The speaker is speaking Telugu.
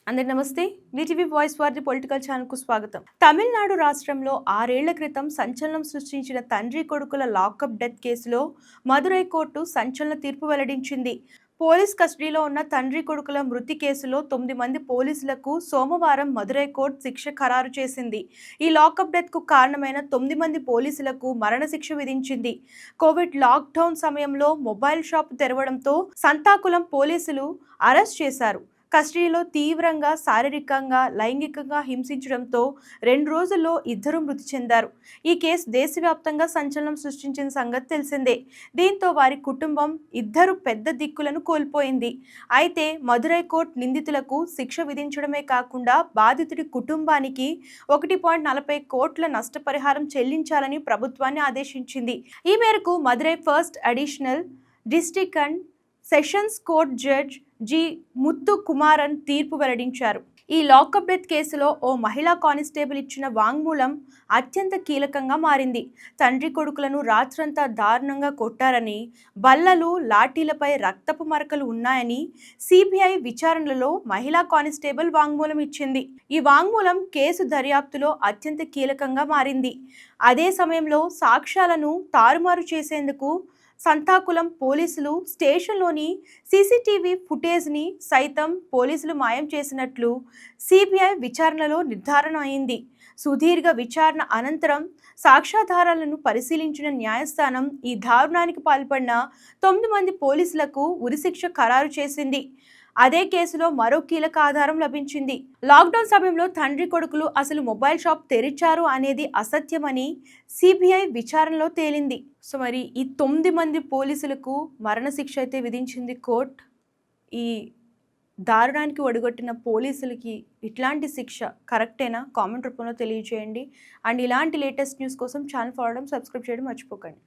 అందరి నమస్తే. వీటీవీ వాయిస్ వారి పొలిటికల్ ఛానల్కు స్వాగతం. తమిళనాడు రాష్ట్రంలో 6 ఏళ్ల క్రితం సంచలనం సృష్టించిన తండ్రి కొడుకుల లాకప్ డెత్ కేసులో మదురై కోర్టు సంచలన తీర్పు వెల్లడించింది. పోలీస్ కస్టడీలో ఉన్న తండ్రి కొడుకుల మృతి కేసులో 9 మంది పోలీసులకు సోమవారం మదురై కోర్టు శిక్ష ఖరారు చేసింది. ఈ లాకప్ డెత్కు కారణమైన 9 మంది పోలీసులకు మరణశిక్ష విధించింది. కోవిడ్ లాక్డౌన్ సమయంలో మొబైల్ షాప్ తెరవడంతో సంతాకులం పోలీసులు అరెస్ట్ చేశారు. కస్టడీలో తీవ్రంగా శారీరకంగా లైంగికంగా హింసించడంతో 2 రోజుల్లో ఇద్దరు మృతి చెందారు. ఈ కేసు దేశవ్యాప్తంగా సంచలనం సృష్టించిన సంగతి తెలిసిందే. దీంతో వారి కుటుంబం ఇద్దరు పెద్ద దిక్కులను కోల్పోయింది. అయితే మదురై కోర్టు నిందితులకు శిక్ష విధించడమే కాకుండా బాధితుడి కుటుంబానికి 1.40 కోట్ల నష్టపరిహారం చెల్లించాలని ప్రభుత్వాన్ని ఆదేశించింది. ఈ మేరకు Madurai first additional district and sessions court judge G Muthu Kumaran తీర్పు వెల్లడించారు. ఈ లాకప్ డెత్ కేసులో ఓ మహిళా కానిస్టేబుల్ ఇచ్చిన వాంగ్మూలం అత్యంత కీలకంగా మారింది. తండ్రి కొడుకులను రాత్రంతా దారుణంగా కొట్టారని, బల్లలు లాఠీలపై రక్తపు మరకలు ఉన్నాయని సిబిఐ విచారణలో మహిళా కానిస్టేబుల్ వాంగ్మూలం ఇచ్చింది. ఈ వాంగ్మూలం కేసు దర్యాప్తులో అత్యంత కీలకంగా మారింది. అదే సమయంలో సాక్ష్యాలను తారుమారు చేసేందుకు సంతాకులం పోలీసులు స్టేషన్లోని సీసీటీవీ ఫుటేజ్ని సైతం పోలీసులు మాయం చేసినట్లు సిబిఐ విచారణలో నిర్ధారణ అయింది. సుదీర్ఘ విచారణ అనంతరం సాక్ష్యాధారాలను పరిశీలించిన న్యాయస్థానం ఈ దారుణానికి పాల్పడిన 9 మంది పోలీసులకు ఉరిశిక్ష ఖరారు చేసింది. అదే కేసులో మరో కీలక ఆధారం లభించింది. లాక్డౌన్ సమయంలో తండ్రి కొడుకులు అసలు మొబైల్ షాప్ తెరిచారు అనేది అసత్యమని సిబిఐ విచారణలో తేలింది. సో మరి ఈ 9 మంది పోలీసులకు మరణశిక్ష అయితే విధించింది కోర్టు. ఈ దారుణానికి ఒడిగొట్టిన పోలీసులకి ఇట్లాంటి శిక్ష కరెక్టేనా? కామెంట్ రూపంలో తెలియజేయండి. అండ్ ఇలాంటి లేటెస్ట్ న్యూస్ కోసం ఛానల్ ఫాలో అవడం, సబ్స్క్రైబ్ చేయడం మర్చిపోకండి.